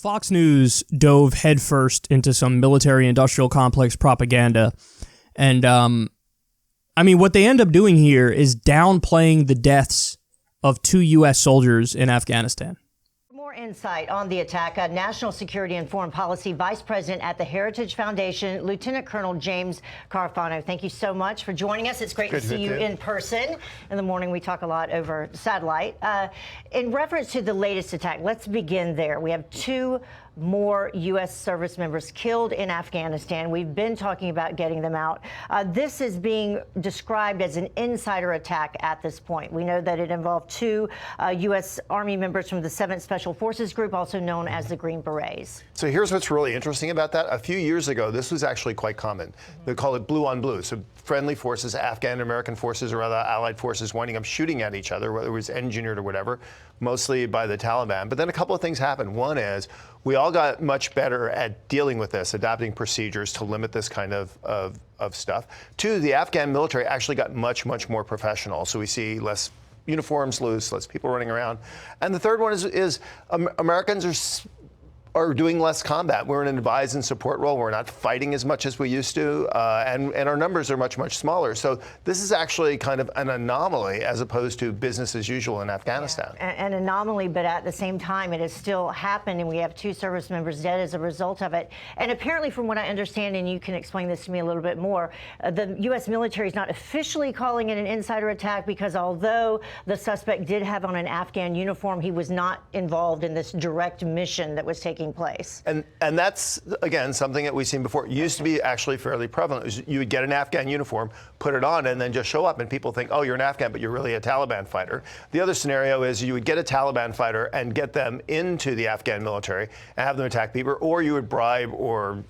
Fox News dove headfirst into some military-industrial complex propaganda. And, what they end up doing here is downplaying the deaths of 2 U.S. soldiers in Afghanistan. More insight on the attack. National Security and Foreign Policy Vice President at the Heritage Foundation, Lieutenant Colonel James Carafano. Thank you so much for joining us. It's great to see you in person. In the morning, we talk a lot over satellite. In reference to the latest attack, let's begin there. We have 2 more U.S. service members killed in Afghanistan. We've been talking about getting them out. This is being described as an insider attack at this point. We know that it involved 2 U.S. Army members from the 7th Special Forces Group, also known as the Green Berets. So here's what's really interesting about that. A few years ago, this was actually quite common. They call it blue on blue. So friendly forces, Afghan and American forces or other allied forces winding up shooting at each other, whether it was engineered or whatever, mostly by the Taliban. But then a couple of things happened. One is we all got much better at dealing with this, adopting procedures to limit this kind of stuff. 2, the Afghan military actually got much, much more professional. So we see less uniforms loose, less people running around. And the third one is Americans are doing less combat. We're in an advise and support role. We're not fighting as much as we used to, and our numbers are much, much smaller. So this is actually kind of an anomaly as opposed to business as usual in Afghanistan. Yeah, an anomaly, but at the same time, it has still happened, and we have 2 service members dead as a result of it. And apparently, from what I understand, and you can explain this to me a little bit more, the U.S. military is not officially calling it an insider attack because although the suspect did have on an Afghan uniform, he was not involved in this direct mission that was taking place. And that's, again, something that we've seen before. It used to be actually fairly prevalent. You would get an Afghan uniform, put it on, and then just show up, and people think, oh, you're an Afghan, but you're really a Taliban fighter. The other scenario is you would get a Taliban fighter and get them into the Afghan military and have them attack people, or you would bribe or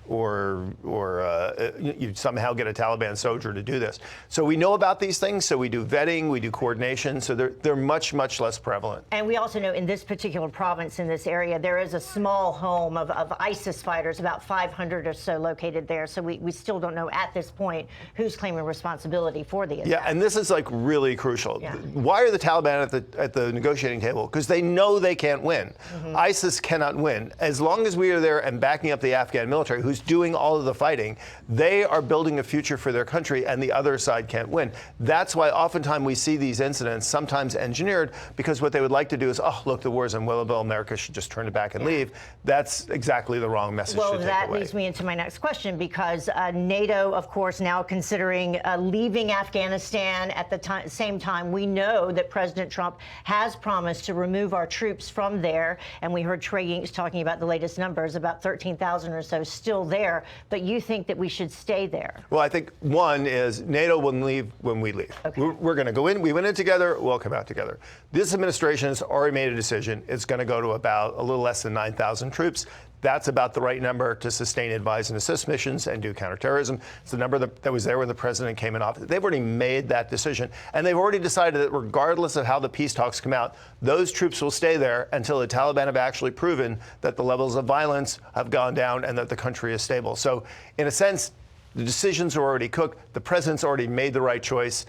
you'd somehow get a Taliban soldier to do this. So we know about these things, so we do vetting, we do coordination, so they're much, much less prevalent. And we also know in this particular province, in this area, there is a small home of ISIS fighters, about 500 or so located there. So we still don't know at this point who's claiming responsibility for the attack. Yeah, and this is like really crucial. Yeah. Why are the Taliban at the negotiating table? Because they know they can't win. ISIS cannot win. As long as we are there and backing up the Afghan military, who's doing all of the fighting, they are building a future for their country, and the other side can't win. That's why oftentimes we see these incidents, sometimes engineered, because what they would like to do is, oh, look, the war's in Willowville, America should just turn it back and leave. That's exactly the wrong message to take away. Well, that leads me into my next question, because NATO, of course, now considering leaving Afghanistan. At the same time, we know that President Trump has promised to remove our troops from there, and we heard Trey Yingst talking about the latest numbers, about 13,000 or so still there, but you think that we should stay there? Well, I think one is NATO will leave when we leave. Okay. We're going to go in, we went in together, we'll come out together. This administration has already made a decision. It's going to go to about a little less than 9,000 troops. That's about the right number to sustain advise and assist missions and do counterterrorism. It's the number that was there when the president came in office. They've already made that decision. And they've already decided that regardless of how the peace talks come out, those troops will stay there until the Taliban have actually proven that the levels of violence have gone down and that the country is stable. So in a sense, the decisions are already cooked. The president's already made the right choice.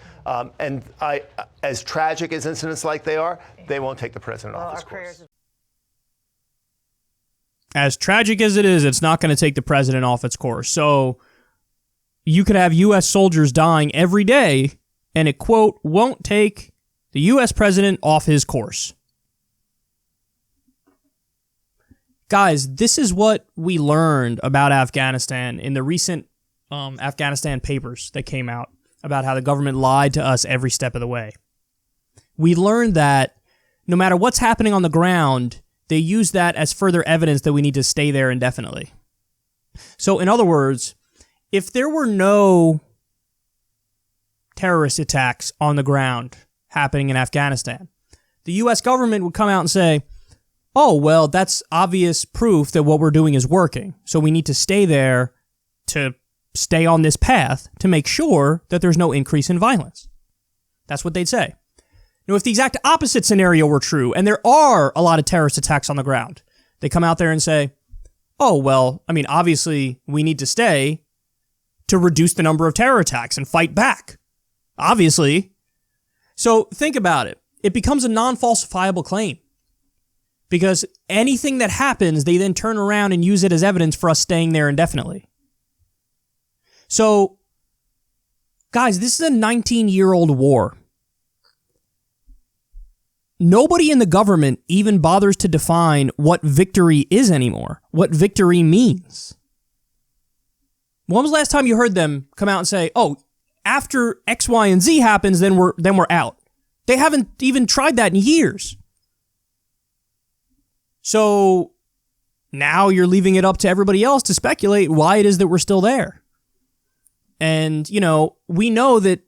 And as tragic as incidents like they are, they won't take the president off his course. As tragic as it is, it's not going to take the president off its course. So you could have U.S. soldiers dying every day, and it, quote, won't take the U.S. president off his course. Guys, this is what we learned about Afghanistan in the recent Afghanistan papers that came out about how the government lied to us every step of the way. We learned that no matter what's happening on the ground, they use that as further evidence that we need to stay there indefinitely. So, in other words, if there were no terrorist attacks on the ground happening in Afghanistan, the U.S. government would come out and say, oh, well, that's obvious proof that what we're doing is working. So we need to stay there to stay on this path to make sure that there's no increase in violence. That's what they'd say. Now, if the exact opposite scenario were true, and there are a lot of terrorist attacks on the ground, they come out there and say, oh, well, obviously we need to stay to reduce the number of terror attacks and fight back. Obviously. So think about it. It becomes a non-falsifiable claim. Because anything that happens, they then turn around and use it as evidence for us staying there indefinitely. So, guys, this is a 19-year-old war. Nobody in the government even bothers to define what victory is anymore, what victory means. When was the last time you heard them come out and say, oh, after X, Y, and Z happens, then we're out? They haven't even tried that in years. So now you're leaving it up to everybody else to speculate why it is that we're still there. And, we know that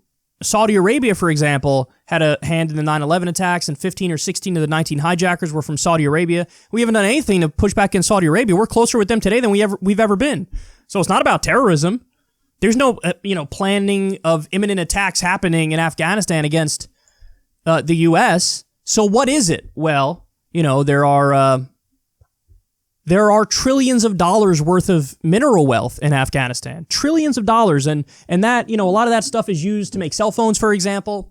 Saudi Arabia, for example, had a hand in the 9/11 attacks, and 15 or 16 of the 19 hijackers were from Saudi Arabia. We haven't done anything to push back in Saudi Arabia. We're closer with them today than we've ever been. So it's not about terrorism. There's no, planning of imminent attacks happening in Afghanistan against the U.S. So what is it? Well, there are trillions of dollars worth of mineral wealth in Afghanistan. Trillions of dollars. And that, a lot of that stuff is used to make cell phones, for example.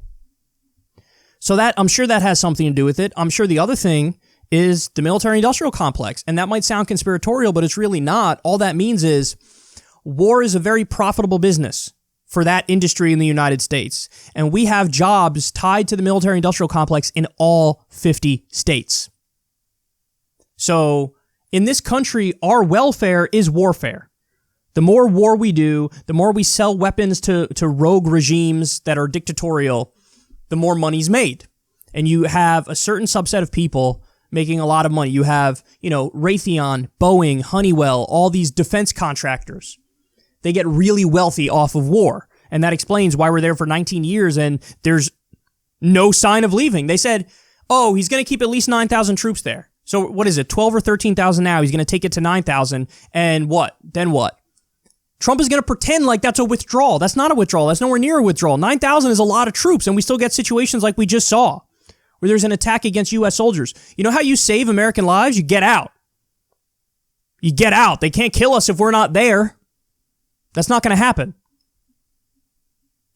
So that, I'm sure that has something to do with it. I'm sure the other thing is the military-industrial complex. And that might sound conspiratorial, but it's really not. All that means is war is a very profitable business for that industry in the United States. And we have jobs tied to the military-industrial complex in all 50 states. So in this country, our welfare is warfare. The more war we do, the more we sell weapons to rogue regimes that are dictatorial, the more money's made. And you have a certain subset of people making a lot of money. You have, Raytheon, Boeing, Honeywell, all these defense contractors. They get really wealthy off of war. And that explains why we're there for 19 years and there's no sign of leaving. They said, oh, he's going to keep at least 9,000 troops there. So what is it, 12 or 13,000 now? He's going to take it to 9,000. And what? Then what? Trump is going to pretend like that's a withdrawal. That's not a withdrawal. That's nowhere near a withdrawal. 9,000 is a lot of troops, and we still get situations like we just saw, where there's an attack against U.S. soldiers. You know how you save American lives? You get out. You get out. They can't kill us if we're not there. That's not going to happen.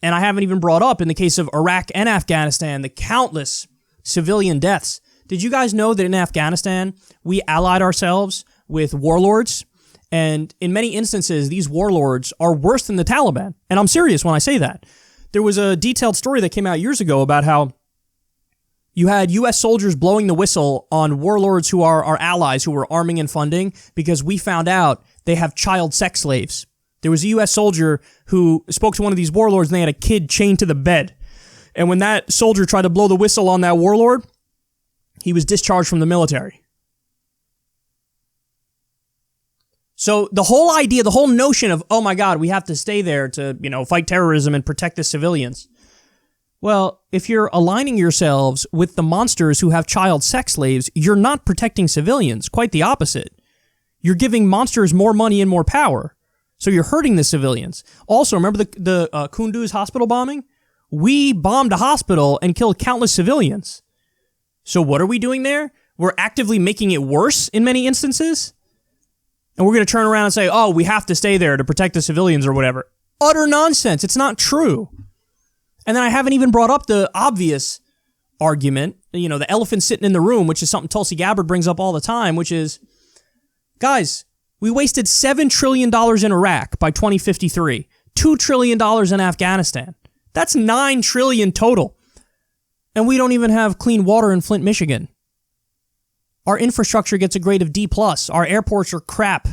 And I haven't even brought up, in the case of Iraq and Afghanistan, the countless civilian deaths. Did you guys know that in Afghanistan, we allied ourselves with warlords? And in many instances, these warlords are worse than the Taliban. And I'm serious when I say that. There was a detailed story that came out years ago about how you had U.S. soldiers blowing the whistle on warlords who are our allies, who were arming and funding, because we found out they have child sex slaves. There was a U.S. soldier who spoke to one of these warlords, and they had a kid chained to the bed. And when that soldier tried to blow the whistle on that warlord, he was discharged from the military. So the whole idea, the whole notion of, oh my God, we have to stay there to, fight terrorism and protect the civilians. Well, if you're aligning yourselves with the monsters who have child sex slaves, you're not protecting civilians. Quite the opposite. You're giving monsters more money and more power. So you're hurting the civilians. Also, remember the Kunduz hospital bombing? We bombed a hospital and killed countless civilians. So what are we doing there? We're actively making it worse in many instances. And we're going to turn around and say, oh, we have to stay there to protect the civilians or whatever. Utter nonsense. It's not true. And then I haven't even brought up the obvious argument, the elephant sitting in the room, which is something Tulsi Gabbard brings up all the time, which is, guys, we wasted $7 trillion in Iraq by 2053, $2 trillion in Afghanistan. That's $9 trillion total. And we don't even have clean water in Flint, Michigan. Our infrastructure gets a grade of D+. Our airports are crap.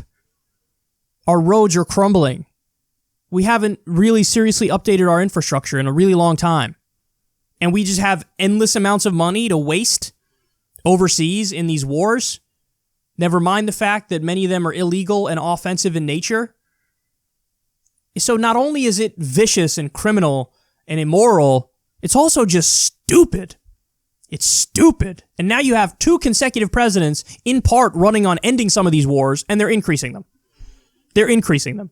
Our roads are crumbling. We haven't really seriously updated our infrastructure in a really long time. And we just have endless amounts of money to waste overseas in these wars. Never mind the fact that many of them are illegal and offensive in nature. So not only is it vicious and criminal and immoral, it's also just stupid. It's stupid. And now you have 2 consecutive presidents, in part, running on ending some of these wars, and they're increasing them. They're increasing them.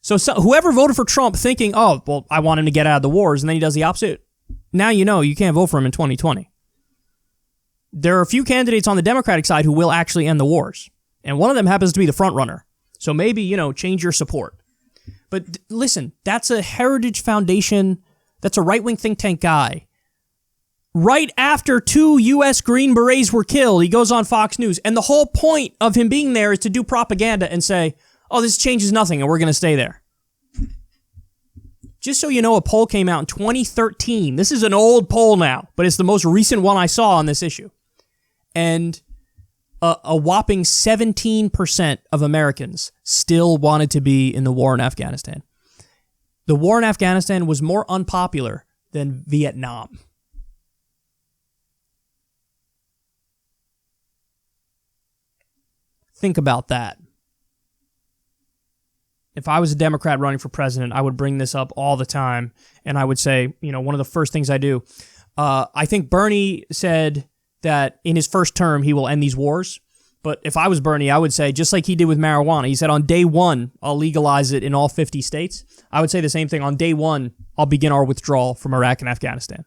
So whoever voted for Trump thinking, oh, well, I want him to get out of the wars, and then he does the opposite, now you can't vote for him in 2020. There are a few candidates on the Democratic side who will actually end the wars. And one of them happens to be the front runner. So maybe, change your support. But listen, that's a Heritage Foundation, that's a right-wing think tank guy right after 2 U.S. Green Berets were killed, he goes on Fox News. And the whole point of him being there is to do propaganda and say, oh, this changes nothing and we're going to stay there. Just so you know, a poll came out in 2013. This is an old poll now, but it's the most recent one I saw on this issue. And a whopping 17% of Americans still wanted to be in the war in Afghanistan. The war in Afghanistan was more unpopular than Vietnam. Think about that. If I was a Democrat running for president, I would bring this up all the time, and I would say, one of the first things I do. I think Bernie said that in his first term, he will end these wars. But if I was Bernie, I would say, just like he did with marijuana, he said on day one, I'll legalize it in all 50 states. I would say the same thing. On day one, I'll begin our withdrawal from Iraq and Afghanistan.